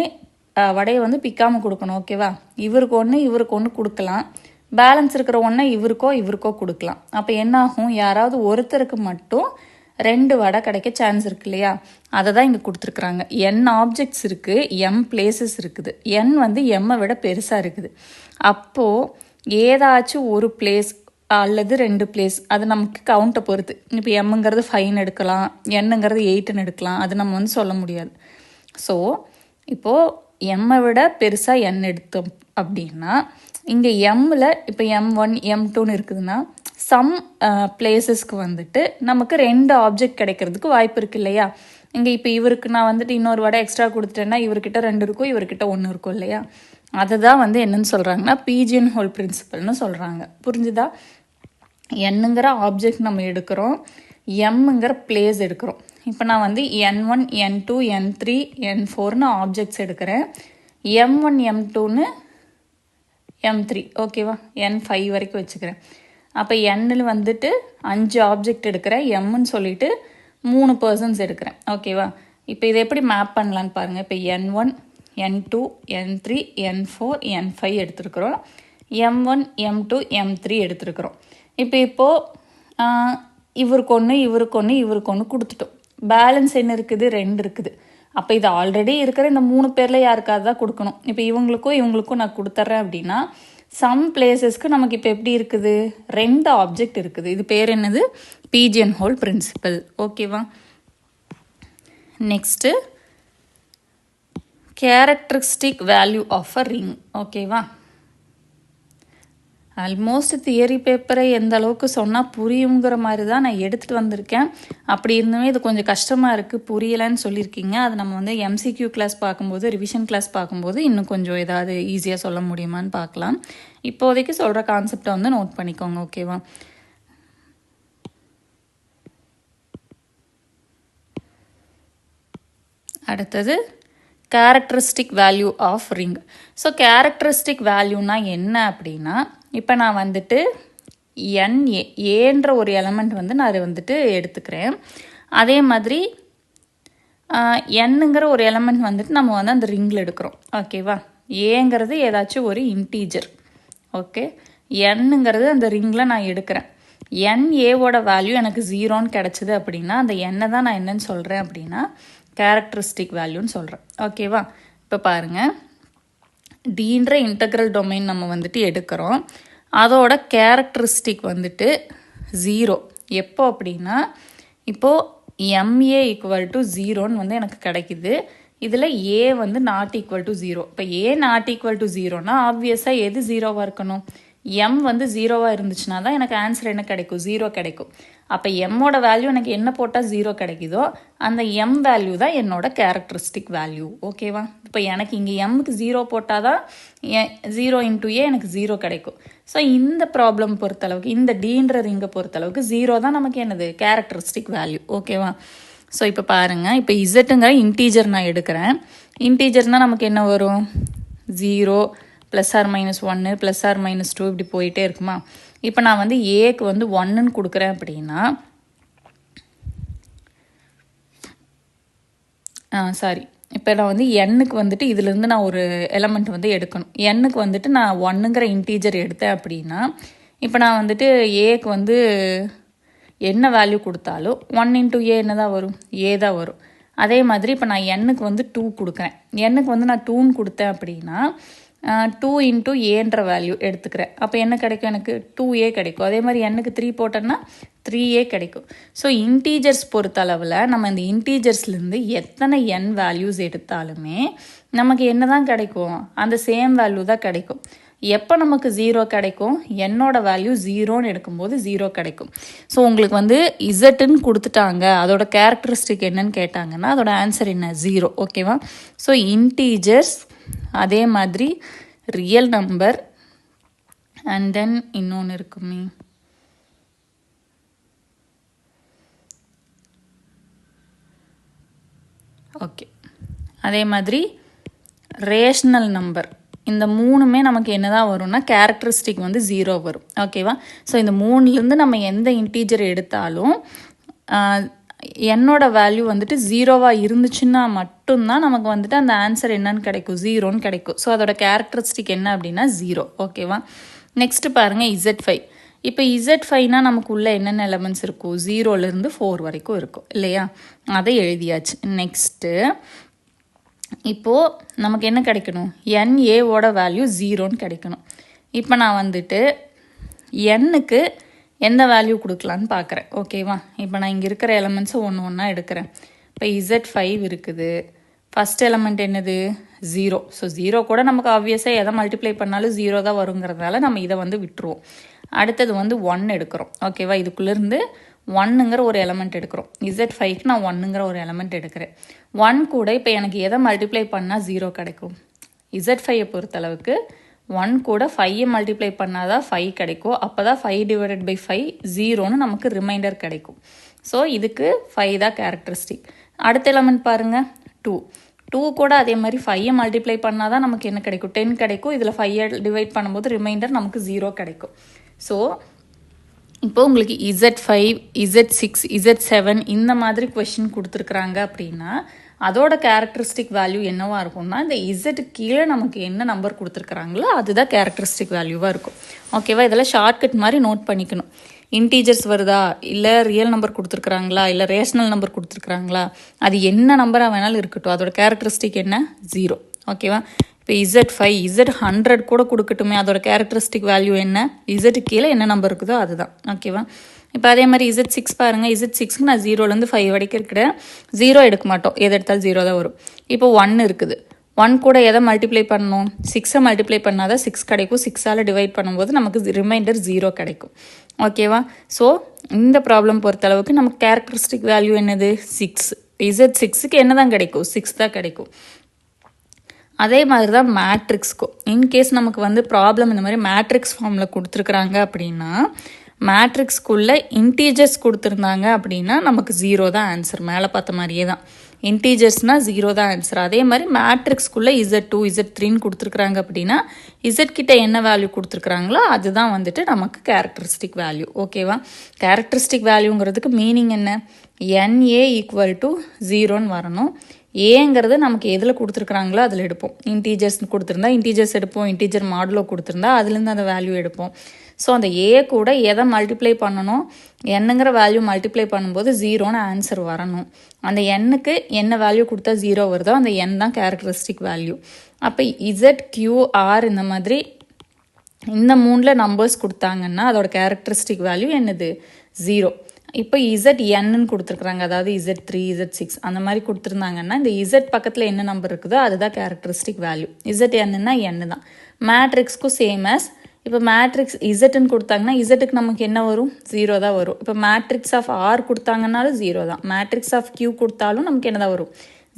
வடையை வந்து பிக்காமல் கொடுக்கணும், ஓகேவா. இவருக்கு ஒன்று கொடுக்கலாம், பேலன்ஸ் இருக்கிற ஒன்றை இவருக்கோ கொடுக்கலாம். அப்போ என்ன ஆகும், யாராவது ஒருத்தருக்கு மட்டும் 2 வடை கிடைக்க சான்ஸ் இருக்கு இல்லையா, அதை தான் இங்கே கொடுத்துருக்குறாங்க. n ஆப்ஜெக்ட்ஸ் இருக்குது, m பிளேசஸ் இருக்குது, n வந்து எம்மை விட பெருசாக இருக்குது. அப்போது ஏதாச்சும் ஒரு பிளேஸ் அல்லது 2 பிளேஸ், அது நமக்கு கவுண்ட்டை பொறுத்து. இப்போ எம்முங்கிறது 5 எடுக்கலாம், என்னங்கிறது 8ன்னு எடுக்கலாம், அது நம்ம வந்து சொல்ல முடியாது. ஸோ இப்போது எம்மை விட பெருசாக n எடுத்தோம் அப்படின்னா, இங்கே எம்மில் இப்போ M1 M2ன்னு இருக்குதுன்னா சம் பிளேசஸ்க்கு வந்துட்டு நமக்கு 2 ஆப்ஜெக்ட் கிடைக்கிறதுக்கு வாய்ப்பு இருக்குது இல்லையா. இங்கே இப்போ இவருக்கு நான் வந்துட்டு இன்னொரு வடை எக்ஸ்ட்ரா கொடுத்துட்டேன்னா இவர்கிட்ட 2 இருக்கும், இவர்கிட்ட 1 இருக்கும் இல்லையா. அதுதான் வந்து என்னன்னு சொல்கிறாங்கன்னா பீஜன் ஹோல் பிரின்சிபல்னு சொல்கிறாங்க. புரிஞ்சுதா. என்னங்கிற ஆப்ஜெக்ட் நம்ம எடுக்கிறோம், எம்முங்கிற பிளேஸ் எடுக்கிறோம். இப்போ நான் வந்து N1 N2 N3 N4ன்னு ஆப்ஜெக்ட்ஸ் எடுக்கிறேன், M1 M2ன்னு M3, ஓகேவா, N5 வரைக்கும் வச்சுக்கிறேன். அப்போ Nல் வந்துட்டு 5 ஆப்ஜெக்ட் எடுக்கிறேன், எம்முன்னு சொல்லிட்டு 3 பர்சன்ஸ் எடுக்கிறேன், ஓகேவா. இப்போ இதை எப்படி மேப் பண்ணலான்னு பாருங்கள். இப்போ N1 N2 N3 N4 N5 எடுத்துருக்குறோம், M1 M2 M3 எடுத்துருக்குறோம். இப்போது இவருக்கு ஒன்று கொடுத்துட்டோம். பேலன்ஸ் என்ன இருக்குது, 2 இருக்குது. அப்போ இது ஆல்ரெடி இருக்கிற இந்த 3 பேரில் யாருக்காவது தான் கொடுக்கணும். இப்போ இவங்களுக்கும் நான் கொடுத்துட்றேன் அப்படின்னா சம் பிளேசஸ்க்கு நமக்கு இப்போ எப்படி இருக்குது, 2 ஆப்ஜெக்ட் இருக்குது. இது பேர் என்னது, பீஜன் ஹோல் பிரின்சிபல், ஓகேவா. Next characteristic value of a ring, ஓகேவா. ஆல்மோஸ்ட் தியரி பேப்பரை எந்த அளவுக்கு சொன்னால் புரியுங்கிற மாதிரி தான் நான் எடுத்துகிட்டு வந்திருக்கேன். அப்படி இருந்துமே இது கொஞ்சம் கஷ்டமாக இருக்குது, புரியலைன்னு சொல்லியிருக்கீங்க. அது நம்ம வந்து MCQ கிளாஸ் பார்க்கும்போது, ரிவிஷன் கிளாஸ் பார்க்கும்போது இன்னும் கொஞ்சம் ஏதாவது ஈஸியாக சொல்ல முடியுமான்னு பார்க்கலாம். இப்போதைக்கு சொல்கிற கான்செப்டை வந்து நோட் பண்ணிக்கோங்க, ஓகேவா. அடுத்தது characteristic value of ring. So characteristic வேல்யூனா என்ன அப்படின்னா, இப்போ நான் வந்துட்டு ஏன்ற ஒரு எலமெண்ட் வந்து நான் வந்துட்டு எடுத்துக்கிறேன். அதே மாதிரி என்னங்கிற ஒரு எலமெண்ட் வந்துட்டு நம்ம வந்து அந்த ரிங்கில் எடுக்கிறோம், ஓகேவா. ஏங்கிறது ஏதாச்சும் ஒரு இன்டீஜர், ஓகே. என்னங்கிறது அந்த ரிங்கில் நான் எடுக்கிறேன். ஏவோட வேல்யூ எனக்கு 0ன்னு கிடச்சிது அப்படின்னா அந்த எண்ணை தான் நான் என்னன்னு சொல்கிறேன் அப்படின்னா கேரக்டரிஸ்டிக் வேல்யூன்னு சொல்கிறேன், ஓகேவா. இப்போ பாருங்கள், டீன்ற இன்டெக்ரல் டொமைன் நம்ம வந்துட்டு எடுக்கிறோம், அதோட கேரக்டரிஸ்டிக் வந்துட்டு 0. எப்போ அப்படின்னா இப்போது MA = 0ன்னு வந்து எனக்கு கிடைக்குது. இதில் A வந்து நாட் ஈக்குவல் டு 0. இப்போ A நாட் ஈக்குவல் டு 0னா ஆப்வியஸாக எது 0வாக இருக்கணும், M வந்து 0வாக இருந்துச்சுன்னா தான் எனக்கு ஆன்சர் என்ன கிடைக்கும், 0 கிடைக்கும். அப்போ எம்மோட வேல்யூ எனக்கு என்ன போட்டால் 0 கிடைக்குதோ அந்த M வேல்யூ தான் என்னோட கேரக்டரிஸ்டிக் வேல்யூ, ஓகேவா. இப்போ எனக்கு இங்கே எம்முக்கு 0 போட்டால் தான் 0 × A எனக்கு 0 கிடைக்கும். ஸோ இந்த ப்ராப்ளம் பொறுத்தளவுக்கு, இந்த டீன்ற ரிங்கை பொறுத்தளவுக்கு 0 தான் நமக்கு என்னது கேரக்டரிஸ்டிக் வேல்யூ, ஓகேவா. ஸோ இப்போ பாருங்கள், இப்போ இசட்டுங்கிற இன்டீஜர் நான் எடுக்கிறேன். இன்டீஜர்னால் நமக்கு என்ன வரும், 0 +or-1 +or-2 இப்படி போயிட்டே இருக்குமா. இப்போ நான் வந்து ஏக்கு வந்து 1ன்னு கொடுக்குறேன் அப்படின்னா, இப்போ நான் வந்து எண்ணுக்கு வந்துட்டு இதுலேருந்து நான் ஒரு எலமெண்ட் வந்து எடுக்கணும். எண்ணுக்கு வந்துட்டு நான் 1ங்கிற இன்டீஜர் எடுத்தேன் அப்படின்னா, இப்போ நான் வந்துட்டு ஏக்கு வந்து என்ன வேல்யூ கொடுத்தாலும் 1 × A என்ன தான் வரும், ஏ தான் வரும். அதே மாதிரி இப்போ நான் எண்ணுக்கு வந்து 2 கொடுக்குறேன். எண்ணுக்கு வந்து நான் 2ன்னு கொடுத்தேன் அப்படின்னா 2 இன்ட்டு ஏன்ற வேல்யூ எடுத்துக்கிறேன். அப்போ என்ன கிடைக்கும், எனக்கு 2a கிடைக்கும். அதே மாதிரி எண்ணுக்கு 3 போட்டோன்னா 3a கிடைக்கும். ஸோ இன்டீஜர்ஸ் பொறுத்தளவில் நம்ம இந்த இன்டீஜர்ஸ்லேருந்து எத்தனை n வேல்யூஸ் எடுத்தாலுமே நமக்கு என்ன தான் கிடைக்கும், அந்த சேம் வேல்யூ தான் கிடைக்கும். எப்போ நமக்கு 0 கிடைக்கும், என்னோட வேல்யூ 0ன்னு எடுக்கும்போது 0 கிடைக்கும். ஸோ உங்களுக்கு வந்து இசட்டுன்னு கொடுத்துட்டாங்க, அதோட கேரக்டரிஸ்டிக் என்னன்னு கேட்டாங்கன்னா அதோட ஆன்சர் என்ன, 0. ஓகேவா? ஸோ இன்டீஜர்ஸ், அதே மாதிரி ரியல் நம்பர், அண்ட் தென் இன்னொன்று இருக்குமே, ஓகே, அதே மாதிரி ரேஷனல் நம்பர். இந்த மூணுமே நமக்கு என்ன தான் வரும்னா கேரக்டரிஸ்டிக் வந்து 0 வரும். ஓகேவா? ஸோ இந்த மூணுலேருந்து நம்ம எந்த இன்டீஜர் எடுத்தாலும் என்னோட வேல்யூ வந்துட்டு 0வாக இருந்துச்சுன்னா மட்டும்தான் நமக்கு வந்துட்டு அந்த ஆன்சர் என்னன்னு கிடைக்கும், 0ன்னு கிடைக்கும். ஸோ அதோட கேரக்டரிஸ்டிக் என்ன அப்படின்னா 0. ஓகேவா? நெக்ஸ்ட்டு பாருங்கள் Z5. இப்போ Z5னா நமக்கு உள்ள என்னென்ன எலமெண்ட்ஸ் இருக்கும், 0லேருந்து 4 வரைக்கும் இருக்கும் இல்லையா? அதை எழுதியாச்சு. நெக்ஸ்ட்டு இப்போது நமக்கு என்ன கிடைக்கணும், NAவோட வேல்யூ 0ன்னு கிடைக்கணும். இப்போ நான் வந்துட்டு எண்ணுக்கு எந்த வேல்யூ கொடுக்கலான்னு பார்க்குறேன். ஓகேவா? இப்போ நான் இங்கே இருக்கிற எலமெண்ட்ஸை ஒன்று ஒன்றா எடுக்கிறேன். இப்போ Z5 இருக்குது. ஃபஸ்ட் எலமெண்ட் என்னது, 0. ஸோ 0 கூட நமக்கு ஆப்வியஸாக எதை மல்டிப்ளை பண்ணாலும் 0 தான் வருங்கிறதுனால நம்ம இதை வந்து விட்டுருவோம். அடுத்தது வந்து 1 எடுக்கிறோம். ஓகேவா? இதுக்குள்ளேருந்து 1ங்கிற ஒரு எலமெண்ட் எடுக்கிறோம். Z5க்கு நான் 1ங்கிற ஒரு எலமெண்ட் எடுக்கிறேன். 1 கூட இப்போ எனக்கு எதை மல்டிப்ளை பண்ணால் 0 கிடைக்கும், Z5ஐ பொறுத்தளவுக்கு 1 கூட 5ஐ மல்டிப்ளை பண்ணால் தான் 5 கிடைக்கும். அப்போ தான் 5 டிவைடட் பை 5 0ன்னு நமக்கு ரிமைண்டர் கிடைக்கும். ஸோ இதுக்கு 5 தான் கேரக்டரிஸ்டிக். அடுத்த எலமெண்ட் பாருங்கள் 2. 2 கூட அதே மாதிரி 5ஐ மல்டிப்ளை பண்ணால் தான் நமக்கு என்ன கிடைக்கும், 10 கிடைக்கும். இதில் 5ஐ டிவைட் பண்ணும்போது ரிமைண்டர் நமக்கு 0 கிடைக்கும். ஸோ இப்போ உங்களுக்கு Z5, Z6, Z7 இந்த மாதிரி கொஷின் கொடுத்துருக்குறாங்க அப்படின்னா அதோட கேரக்டரிஸ்டிக் வேல்யூ என்னவா இருக்கும்னா இந்த இசட் கீழே நமக்கு என்ன நம்பர் கொடுத்துருக்குறாங்களோ அதுதான் கேரக்டரிஸ்டிக் வேல்யூவாக இருக்கும். ஓகேவா? இதெல்லாம் ஷார்ட்கட் மாதிரி நோட் பண்ணிக்கணும். இன்டீஜர்ஸ் வருதா, இல்லை ரியல் நம்பர் கொடுத்துருக்குறாங்களா, இல்லை ரேஷனல் நம்பர் கொடுத்துருக்குறாங்களா, அது என்ன நம்பராக வேணாலும் இருக்கட்டும், அதோட கேரக்டரிஸ்டிக் என்ன, 0. ஓகேவா? இப்போ Z5, Z100 கூட கொடுக்கட்டுமே, அதோட கேரக்டரிஸ்டிக் வேல்யூ என்ன, இசட்டு கீழே என்ன நம்பர் இருக்குதோ அதுதான். ஓகேவா? இப்போ அதே மாதிரி Z6 பாருங்கள். Z6க்கு நான் 0லேருந்து 5 வரைக்கும் இருக்கிறேன். 0 எடுக்க மாட்டோம், எது எடுத்தாலும் 0 தான் வரும். இப்போ 1 இருக்குது. 1 கூட எதை மல்டிப்ளை பண்ணணும், 6ஐ மல்டிப்ளை பண்ணால் தான் 6 கிடைக்கும். 6ஆல் டிவைட் பண்ணும்போது நமக்கு ரிமைண்டர் 0 கிடைக்கும். ஓகேவா? ஸோ இந்த ப்ராப்ளம் பொறுத்தளவுக்கு நமக்கு கேரக்டரிஸ்டிக் வேல்யூ என்னது, 6. Z6க்கு என்ன தான் கிடைக்கும், 6 தான் கிடைக்கும். அதே மாதிரி தான் மேட்ரிக்ஸ்க்கும். இன்கேஸ் நமக்கு வந்து ப்ராப்ளம் இந்த மாதிரி மேட்ரிக்ஸ் ஃபார்மில் கொடுத்துருக்குறாங்க அப்படின்னா மேட்ரிக்ஸ்குள்ளே இன்டீஜர்ஸ் கொடுத்துருந்தாங்க அப்படின்னா நமக்கு 0 தான் ஆன்சர். மேலே பார்த்த மாதிரியே தான் இன்டீஜர்ஸ்னால் 0 தான் ஆன்சர். அதே மாதிரி மேட்ரிக்ஸ்குள்ளே Z2, Z3ன்னு கொடுத்துருக்குறாங்க அப்படின்னா இசட்கிட்ட என்ன வேல்யூ கொடுத்துருக்குறாங்களோ அதுதான் வந்துட்டு நமக்கு கேரக்டரிஸ்டிக் வேல்யூ. ஓகேவா? கேரக்டரிஸ்டிக் வேல்யூங்கிறதுக்கு மீனிங் என்ன, NA ஈக்குவல் டு 0ன்னு வரணும். ஏங்கிறது நமக்கு எதில் கொடுத்துருக்குறாங்களோ அதில் எடுப்போம். இன்டீஜர்ஸ் கொடுத்துருந்தா இன்டீஜர்ஸ் எடுப்போம், இன்டீஜர் மாடுலோ கொடுத்துருந்தா அதுலேருந்து அந்த வேல்யூ எடுப்போம். ஸோ அந்த ஏ கூட எதை மல்டிப்ளை பண்ணணும், என்னங்கிற வேல்யூ மல்டிப்ளை பண்ணும்போது 0ன்னு ஆன்சர் வரணும். அந்த எண்ணுக்கு என்ன வேல்யூ கொடுத்தா 0 வருதோ அந்த எண் தான் கேரக்டரிஸ்டிக் வேல்யூ. அப்போ ZQR இந்த மாதிரி இந்த 3ல் நம்பர்ஸ் கொடுத்தாங்கன்னா அதோட கேரக்டரிஸ்டிக் வேல்யூ என்னது, 0. இப்போ ZNன்னு கொடுத்துருக்குறாங்க, அதாவது Z3, Z6 அந்த மாதிரி கொடுத்துருந்தாங்கன்னா இந்த Z பக்கத்தில் என்ன நம்பர் இருக்குதோ அதுதான் கேரக்டரிஸ்டிக் வேல்யூ. ZNன்னா n தான். மேட்ரிக்ஸ்க்கும் சேம் ஆஸ் இப்போ மேட்ரிக்ஸ் இசட்டுன்னு கொடுத்தாங்கன்னா இசட்டுக்கு நமக்கு என்ன வரும், 0 தான் வரும். இப்போ மேட்ரிக்ஸ் ஆஃப் ஆர் கொடுத்தாங்கன்னாலும் 0 தான். மேட்ரிக்ஸ் ஆஃப் கியூ கொடுத்தாலும் நமக்கு என்ன தான் வரும்,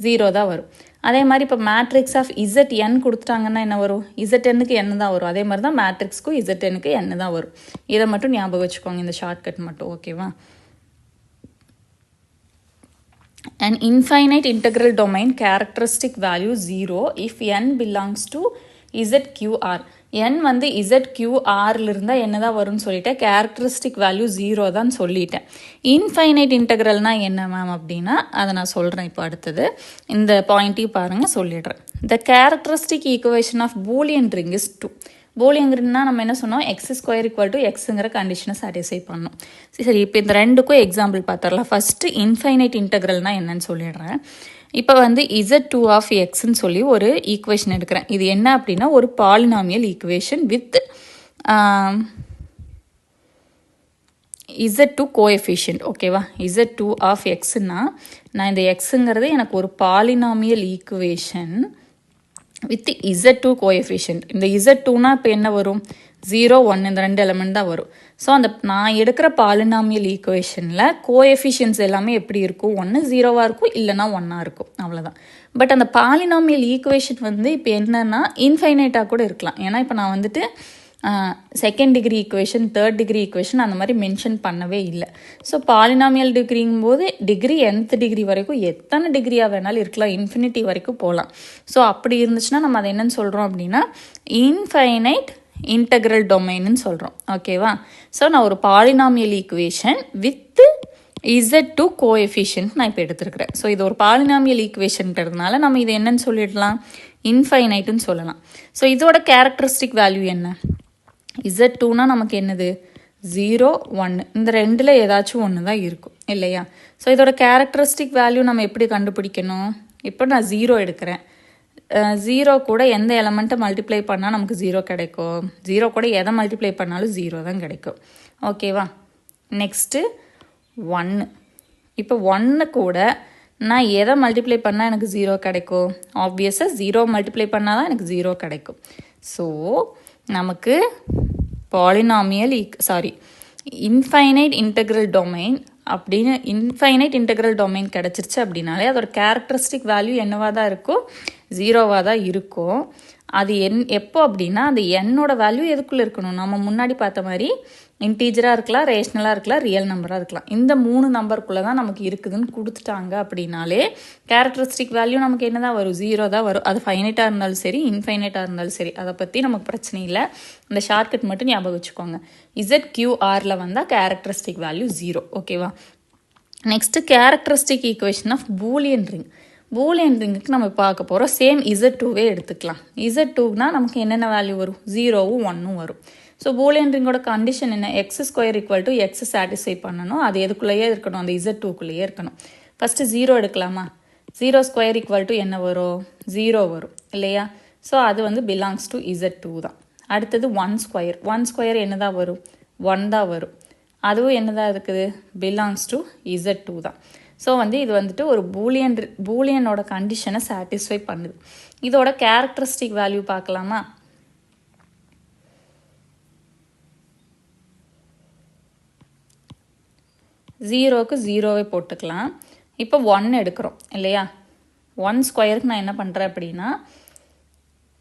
0 தான் வரும். அதே மாதிரி இப்போ மேட்ரிக்ஸ் ஆஃப் ZN கொடுத்துட்டாங்கன்னா என்ன வரும், ZNக்கு என்ன தான் வரும். அதே மாதிரி தான் மேட்ரிக்ஸ்க்கும் ZNக்கு என்ன தான் வரும். இதை மட்டும் ஞாபகம் வச்சுக்கோங்க, இந்த ஷார்ட்கட் மட்டும். ஓகேவா? An infinite integral domain characteristic value 0 if n belongs to ZQR. n வந்து ZQRல இருந்தால் என்ன தான் வரும்னு சொல்லிட்டேன், கேரக்டரிஸ்டிக் வேல்யூ 0 தான் சொல்லிட்டேன். இன்ஃபைனைட் இன்டெக்ரல்னால் என்ன மேம் அப்படின்னா அதை நான் சொல்கிறேன். இப்போ அடுத்தது இந்த பாயிண்ட்டையும் பாருங்கள், சொல்லிடுறேன். The characteristic equation of Boolean ring is 2. Boolean ரிங்னா நம்ம என்ன சொன்னோம், x² = xங்கிற கண்டிஷனை சாட்டிஸ்ஃபை பண்ணணும். சரி, இப்போ இந்த ரெண்டுக்கும் எக்ஸாம்பிள் பார்த்துடலாம். ஃபஸ்ட்டு இன்ஃபைனைட் இன்டெக்ரல்னால் என்னன்னு சொல்லிடுறேன். இப்போ வந்து z2 ஆஃப் எக்ஸ்ன்னு சொல்லி ஒரு ஈக்குவேஷன் எடுக்கிறேன். இது என்ன அப்படின்னா ஒரு polynomial equation with z2 coefficient. ஓகேவா, z2 ஆஃப் எக்ஸ்னா நான் இந்த எக்ஸுங்கிறது எனக்கு ஒரு polynomial equation with z2 coefficient. இந்த z2னா இப்போ என்ன வரும், 0 1 இந்த 2 எலமெண்ட் தான் வரும். ஸோ அந்த நான் எடுக்கிற பாலினாமியல் ஈக்குவேஷனில் கோஎஃபிஷியன்ஸ் எல்லாமே எப்படி இருக்கும், 1 0வாக இருக்கும், இல்லைனா 1ஆக இருக்கும், அவ்வளோதான். பட் அந்த பாலினாமியல் ஈக்குவேஷன் வந்து இப்போ என்னன்னா இன்ஃபைனைட்டாக கூட இருக்கலாம். ஏன்னா இப்போ நான் வந்துட்டு second degree equation, third degree equation அந்த மாதிரி மென்ஷன் பண்ணவே இல்லை. ஸோ பாலினாமியல் டிகிரிங்கும் போது டிகிரி nth டிகிரி வரைக்கும் எத்தனை டிகிரியாக வேணாலும் இருக்கலாம், இன்ஃபினிட்டி வரைக்கும் போகலாம். ஸோ அப்படி இருந்துச்சுன்னா நம்ம அதை என்னன்னு சொல்கிறோம் அப்படின்னா இன்ஃபைனைட் இன்டெக்ரல் டொமைன்னு சொல்கிறோம். ஓகேவா, ஸோ நான் ஒரு polynomial equation with z2 coefficient நான் இப்போ எடுத்துருக்கிறேன். ஸோ இது ஒரு பாலினாமியல் ஈக்குவேஷன்றதுனால நம்ம இதை என்னன்னு சொல்லிடலாம், இன்ஃபைனைட்டுன்னு சொல்லலாம். ஸோ இதோட கேரக்டரிஸ்டிக் வேல்யூ என்ன, z2னா நமக்கு என்னது 0 1 இந்த ரெண்டில் ஏதாச்சும் ஒன்று தான் இருக்கும் இல்லையா. ஸோ இதோட கேரக்டரிஸ்டிக் வேல்யூ நம்ம எப்படி கண்டுபிடிக்கணும், இப்போ நான் 0 எடுக்கிறேன். 0 கூட எந்த எலமெண்ட்டை மல்டிப்ளை பண்ணால் நமக்கு 0 கிடைக்கும், 0 கூட எதை மல்டிப்ளை பண்ணாலும் 0 தான் கிடைக்கும். ஓகேவா, நெக்ஸ்ட்டு 1. இப்போ 1 கூட நான் எதை மல்டிப்ளை பண்ணால் எனக்கு 0 கிடைக்கும், ஆப்வியஸாக 0 மல்டிப்ளை பண்ணால் தான் எனக்கு 0 கிடைக்கும். ஸோ நமக்கு பாலினாமியல் இன்ஃபைனைட் இன்டெக்ரல் டொமைன் அப்படின்னு இன்ஃபைனைட் இன்டெக்ரல் டொமைன் கிடச்சிருச்சு அப்படின்னாலே அதோட கேரக்டரிஸ்டிக் வேல்யூ என்னவாக தான் இருக்கும், 0வாக தான் இருக்கும். அது எப்போ அப்படின்னா அந்த என்னோட வேல்யூ எதுக்குள்ளே இருக்கணும், நம்ம முன்னாடி பார்த்த மாதிரி இன்டீஜராக இருக்கலாம், ரேஷ்னலாக இருக்கலாம், ரியல் நம்பராக இருக்கலாம். இந்த 3 நம்பருக்குள்ளே தான் நமக்கு இருக்குதுன்னு கொடுத்துட்டாங்க அப்படின்னாலே கேரக்டரிஸ்டிக் வேல்யூ நமக்கு என்ன தான் வரும், 0 தான் வரும். அது ஃபைனைட்டாக இருந்தாலும் சரி, இன்ஃபைனைட்டாக இருந்தாலும் சரி, அதை பற்றி நமக்கு பிரச்சனை இல்லை. அந்த ஷார்ட்கட் மட்டும் ஞாபகம் வச்சுக்கோங்க. ZQRல வந்தால் கேரக்டரிஸ்டிக் வேல்யூ 0. ஓகேவா, next characteristic equation of Boolean ring. Boolean ரிங்குக்கு நம்ம பார்க்க போகிறோம். சேம் z2வே எடுத்துக்கலாம். z2னா நமக்கு என்னென்ன வேல்யூ வரும், 0வும் 1ம் வரும். ஸோ பூலியன் ரிங்கோட கண்டிஷன் என்ன, x² = x சாட்டிஸ்ஃபை பண்ணணும். அது எதுக்குள்ளேயே இருக்கணும், அந்த z2க்குள்ளேயே இருக்கணும். ஃபஸ்ட்டு 0 எடுக்கலாமா, 0² என்ன வரும், 0 வரும் இல்லையா. ஸோ அது வந்து பிலாங்ஸ் டு z2 தான். அடுத்தது 1² என்ன தான் வரும், 1 தான் வரும். அதுவும் என்ன தான் இருக்குது, பிலாங்ஸ் டு z2 தான். ஸோ வந்து இது வந்துட்டு ஒரு பூலியனோட கண்டிஷனை சாட்டிஸ்ஃபை பண்ணுது. இதோட கேரக்டரிஸ்டிக் வேல்யூ பார்க்கலாமா. ஜீரோவுக்கு 0வே போட்டுக்கலாம். இப்போ 1 எடுக்கிறோம் இல்லையா. 1² நான் என்ன பண்ணுறேன் அப்படின்னா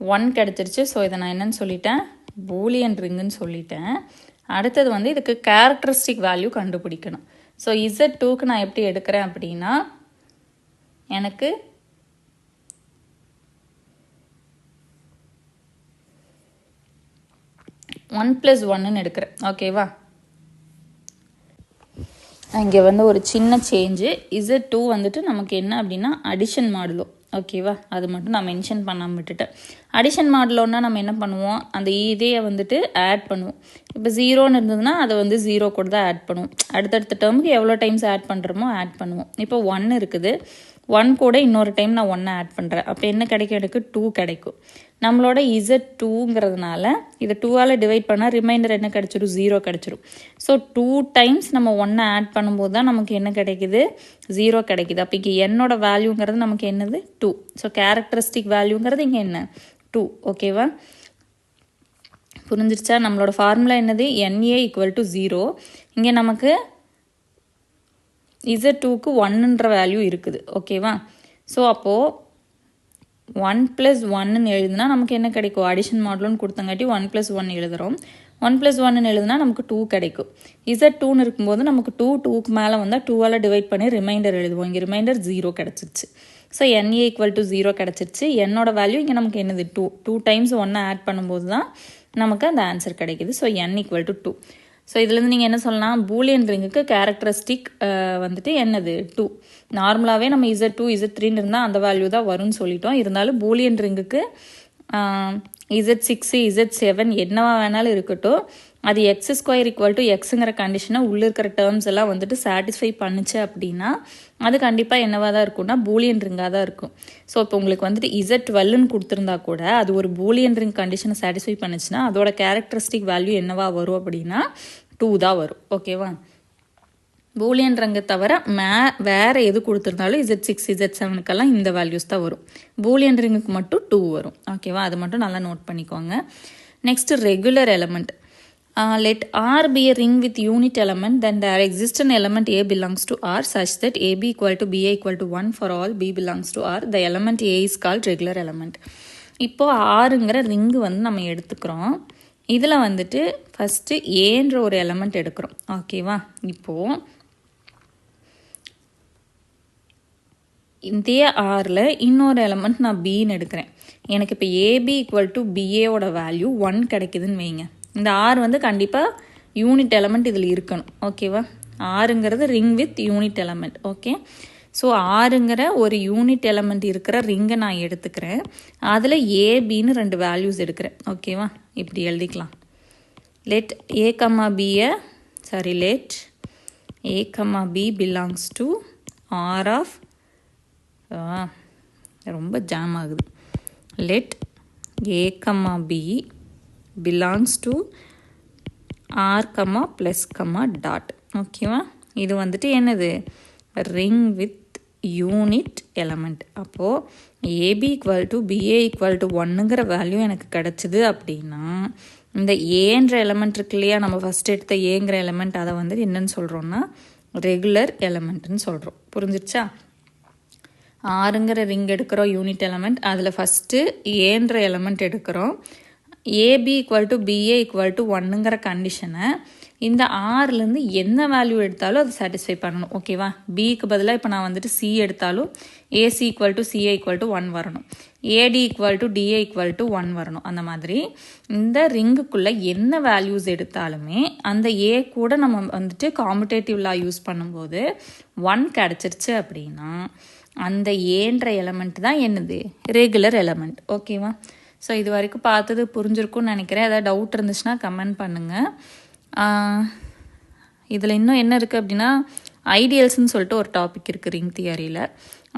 1 கிடச்சிருச்சு. ஸோ இதை நான் என்னன்னு சொல்லிட்டேன், பூலியன் ரிங்குன்னு சொல்லிட்டேன். அடுத்தது வந்து இதுக்கு கேரக்டரிஸ்டிக் வேல்யூ கண்டுபிடிக்கணும். ஸோ z2க்கு நான் எப்படி எடுக்கிறேன் அப்படின்னா எனக்கு ஒன் + 1ன்னு எடுக்கிறேன். ஓகேவா, இங்கே வந்து ஒரு சின்ன சேஞ்சு. z2 வந்துட்டு நமக்கு என்ன அப்படின்னா அடிஷன் மாடுலோ. ஓகேவா, அது மட்டும் நான் மென்ஷன் பண்ணாமல் விட்டுட்டேன். அடிஷன் மாடலோன்னா நம்ம என்ன பண்ணுவோம், அந்த இதையை வந்துட்டு ஆட் பண்ணுவோம். இப்போ 0ன்னு இருந்ததுன்னா அதை வந்து 0 கூட தான் ஆட் பண்ணுவோம். அடுத்தடுத்த டேர்முக்கு எவ்வளோ டைம்ஸ் ஆட் பண்ணுறோமோ ஆட் பண்ணுவோம். இப்போ 1 இருக்குது, 1 கூட இன்னொரு டைம் நான் 1 ஆட் பண்ணுறேன். அப்போ என்ன கிடைக்கும், எனக்கு 2 கிடைக்கும். நம்மளோட z2ங்கிறதுனால இதை 2ஆல் டிவைட் பண்ணால் ரிமைண்டர் என்ன கிடச்சிரும், 0 கிடச்சிரும். ஸோ 2 டைம்ஸ் நம்ம 1 ஆட் பண்ணும்போது தான் நமக்கு என்ன கிடைக்குது, 0 கிடைக்குது. அப்போ இங்கே என்னோட வேல்யூங்கிறது நமக்கு என்னது, 2. ஸோ கேரக்டரிஸ்டிக் வேல்யூங்கிறது இங்கே என்ன, 2. ஓகேவா, புரிஞ்சிருச்சா. நம்மளோட ஃபார்முலா என்னது, NA = 0. இங்கே நமக்கு z2க்கு 1ன்ற வேல்யூ இருக்குது. ஓகேவா, ஸோ அப்போது 1 + 1ன்னு எழுதுனா நமக்கு என்ன கிடைக்கும், அடிஷன் மாடலுன்னு கொடுத்தங்காட்டி 1 + 1 எழுதுகிறோம். 1 + 1ன்னு எழுதுனா நமக்கு 2 கிடைக்கும். z2ன்னு இருக்கும்போது நமக்கு 2க்கு மேலே வந்தால் 2ஆல் டிவைட் பண்ணி ரிமைண்டர் எழுதுவோம். இங்கே ரிமைண்டர் 0 கிடச்சிருச்சு. ஸோ NA = 0 கிடச்சிருச்சு. என்னோட வேல்யூ இங்கே நமக்கு என்னது, 2 டைம்ஸ் 1 ஆட் பண்ணும்போது தான் நமக்கு அந்த ஆன்சர் கிடைக்குது. So n = 2. ஸோ இதுலேருந்து நீங்கள் என்ன சொல்லலாம், பூலியன் ரிங்குக்கு கேரக்டரிஸ்டிக் வந்துட்டு என்னது, 2. நார்மலாகவே நம்ம z2 z3ன்னு இருந்தால் அந்த வேல்யூ தான் வரும்னு சொல்லிட்டோம். இருந்தாலும் பூலியன் ரிங்குக்கு Z6 Z7 என்னவா வேணாலும் இருக்கட்டும், அது எக்ஸ் ஸ்கொயர் ஈக்குவல் டு எக்ஸுங்கிற கண்டிஷனை உள்ளே இருக்கிற டேர்ம்ஸ் எல்லாம் வந்துட்டு சாட்டிஸ்ஃபை பண்ணுச்சு அப்படின்னா அது கண்டிப்பாக என்னவாக தான் இருக்கும்னா பூலியன் ரிங்காக தான் இருக்கும். ஸோ இப்போ உங்களுக்கு வந்துட்டு Z12ன்னு கொடுத்துருந்தா கூட அது ஒரு பூலியன் ரிங் கண்டிஷனை சாட்டிஸ்ஃபை பண்ணுச்சுன்னா அதோட கேரக்டரிஸ்டிக் வேல்யூ என்னவா வரும் அப்படின்னா 2 தான் வரும். ஓகேவா? பூலியன் ரங்கை தவிர வேறு எது கொடுத்துருந்தாலும் Z6 Z7க்கெல்லாம் இந்த வேல்யூஸ் தான் வரும். பூலியன் ரிங்குக்கு மட்டும் 2 வரும். ஓகேவா? அது மட்டும் நல்லா நோட் பண்ணிக்கோங்க. Next regular element. Let R be a ring with unit element, then there exists an element A belongs to R such that AB equal to BA equal to 1 for all B belongs to R. The element A is called regular element. இப்போ ஆறுங்கிற ring வந்து நம்ம எடுத்துக்கிறோம். இதில் வந்துட்டு first ஏன்ற ஒரு element எடுக்கிறோம். ஓகேவா? இப்போது இதே ஆரில் இன்னொரு எலமெண்ட் நான் பின்னு எடுக்கிறேன். எனக்கு இப்போ ஏபி ஈக்குவல் டு பிஏவோட வேல்யூ 1 கிடைக்குதுன்னு வைங்க. இந்த ஆர் வந்து கண்டிப்பாக யூனிட் எலமெண்ட் இதில் இருக்கணும். ஓகேவா? ஆறுங்கிறது ring with unit element. Okay, so ஆறுங்கிற ஒரு யூனிட் எலமெண்ட் இருக்கிற ரிங்கை நான் எடுத்துக்கிறேன். அதில் ஏபின்னு 2 வேல்யூஸ் எடுக்கிறேன். ஓகேவா? இப்படி எழுதிக்கலாம். Let A comma B belongs to R of ரொம்ப ஜாம் ஆகுது. Let A comma B belongs to R comma plus comma dot. ஓகேவா? இது வந்துட்டு என்னது? Ring with unit element. அப்போது AB equal to BA equal to 1ங்கிற வேல்யூ எனக்கு கிடச்சிது அப்படின்னா இந்த ஏன்ற எலமெண்ட் இருக்கு இல்லையா, நம்ம ஃபஸ்ட் எடுத்த ஏங்கிற எலமெண்ட், அதை வந்துட்டு என்னன்னு சொல்கிறோன்னா ரெகுலர் எலமெண்ட்டுன்னு சொல்கிறோம். புரிஞ்சிருச்சா? ஆறுங்கிற ரிங் எடுக்கிறோம் யூனிட் எலமெண்ட், அதில் ஃபஸ்ட்டு ஏன்ற எலமெண்ட் எடுக்கிறோம். AB equal to BA equal to 1ங்கிற கண்டிஷனை இந்த ஆர்லேருந்து என்ன வேல்யூ எடுத்தாலும் அது சாட்டிஸ்ஃபை பண்ணணும். ஓகேவா? பிக்கு பதிலாக இப்போ நான் வந்துட்டு சி எடுத்தாலும் AC equal to CA equal to 1 வரணும், AD equal to DA equal to 1 வரணும். அந்த மாதிரி இந்த ரிங்குக்குள்ளே என்ன வேல்யூஸ் எடுத்தாலுமே அந்த ஏ கூட நம்ம வந்துட்டு காம்படேட்டிவ்லாம் யூஸ் பண்ணும்போது 1 கிடச்சிருச்சு அப்படின்னா அந்த ஏன்ற எலமெண்ட் தான் என்னது? Regular element. ஓகேவா? ஸோ இது வரைக்கும் பார்த்தது புரிஞ்சிருக்கும்னு நினைக்கிறேன். ஏதாவது டவுட் இருந்துச்சுன்னா கமெண்ட் பண்ணுங்கள். இதில் இன்னும் என்ன இருக்குது அப்படின்னா ஐடியல்ஸ்ன்னு சொல்லிட்டு ஒரு டாபிக் இருக்குது ரிங் தியரியில்.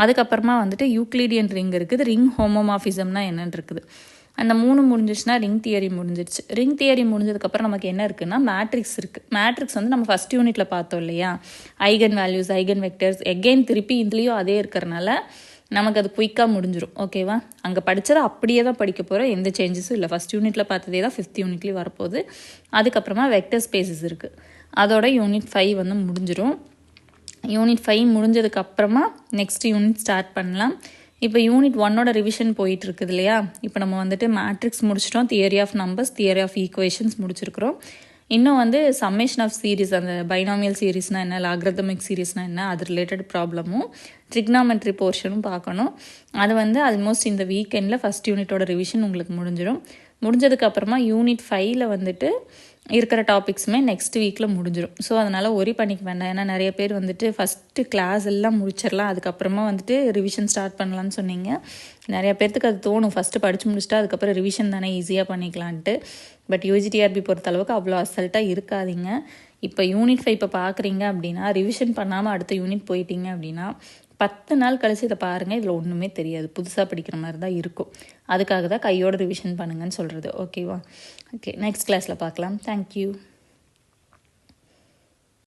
அதுக்கப்புறமா வந்துட்டு யூக்ளிடியன் ரிங் இருக்குது, ரிங் ஹோமோமார்ஃபிசம்னா என்னன்னு இருக்குது. அந்த 3 முடிஞ்சிச்சுன்னா ரிங் தியரி முடிஞ்சிடுச்சு. ரிங் தியரி முடிஞ்சதுக்கப்புறம் நமக்கு என்ன இருக்குன்னா மேட்ரிக்ஸ் இருக்குது. மேட்ரிக்ஸ் வந்து நம்ம ஃபஸ்ட் யூனிட்டில் பார்த்தோம் இல்லையா, eigen values, eigen vectors, again திருப்பி இதுலேயும் அதே இருக்கிறனால நமக்கு அது குயிக்காக முடிஞ்சிடும். ஓகேவா? அங்கே படித்ததை அப்படியே தான் படிக்க போகிறோம், எந்த சேஞ்சஸும் இல்லை. ஃபஸ்ட் யூனிட்டில் பார்த்ததே தான் 5th யூனிட்லேயும் வரப்போகுது. அதுக்கப்புறமா வெக்டர் ஸ்பேசஸ் இருக்குது, அதோட யூனிட் 5 வந்து முடிஞ்சிடும். யூனிட் 5 முடிஞ்சதுக்கப்புறமா நெக்ஸ்ட் யூனிட் ஸ்டார்ட் பண்ணலாம். இப்போ யூனிட் 1ஓட ரிவிஷன் போயிட்டு இருக்குது இல்லையா. இப்போ நம்ம வந்துட்டு மேட்ரிக்ஸ் முடிச்சிட்டோம், theory of numbers, theory of equations முடிச்சிருக்கிறோம். இன்னும் வந்து சம்மேஷன் ஆஃப் சீரீஸ், அந்த பைனாமியல் சீரீஸ்னால் என்ன, லாக்ரதமிக் சீரீஸ்னால் என்ன, அது ரிலேட்டட் ப்ராப்ளமும் ட்ரிக்னாமெட்ரி போர்ஷனும் பார்க்கணும். அது வந்து ஆல்மோஸ்ட் இந்த வீக்கெண்டில் ஃபஸ்ட் யூனிட்டோட ரிவிஷன் உங்களுக்கு முடிஞ்சிடும். முடிஞ்சதுக்கப்புறமா யூனிட் 5ல் வந்துட்டு இருக்கிற டாபிக்ஸுமே நெக்ஸ்ட் வீக்கில் முடிஞ்சிடும். ஸோ அதனால் ஒரி பண்ணிக்க வேண்டாம். ஏன்னா நிறைய பேர் வந்துட்டு ஃபஸ்ட்டு கிளாஸ் எல்லாம் முடிச்சிடலாம், அதுக்கப்புறமா வந்துட்டு ரிவிஷன் ஸ்டார்ட் பண்ணலான்னு சொன்னீங்க. நிறைய பேர்த்துக்கு அது தோணும், ஃபஸ்ட்டு படித்து முடிச்சுட்டா அதுக்கப்புறம் ரிவிஷன் தானே ஈஸியாக பண்ணிக்கலான்ட்டு. பட் யூஜிடிஆர்பி பொறுத்த அளவுக்கு அவ்வளோ அசல்ட்டாக இருக்காதீங்க. இப்போ யூனிட் 5 இப்போ பார்க்குறீங்க அப்படின்னா ரிவிஷன் பண்ணாமல் அடுத்த யூனிட் போயிட்டீங்க அப்படின்னா 10 நாள் கழிச்சு இதை பாருங்கள், இதில் ஒன்றுமே தெரியாது, புதுசாக படிக்கிற மாதிரி தான் இருக்கும். அதுக்காக தான் கையோட ரிவிஷன் பண்ணுங்கன்னு சொல்கிறது. ஓகேவா? ஓகே, நெக்ஸ்ட் கிளாஸில் பார்க்கலாம். தேங்க்யூ.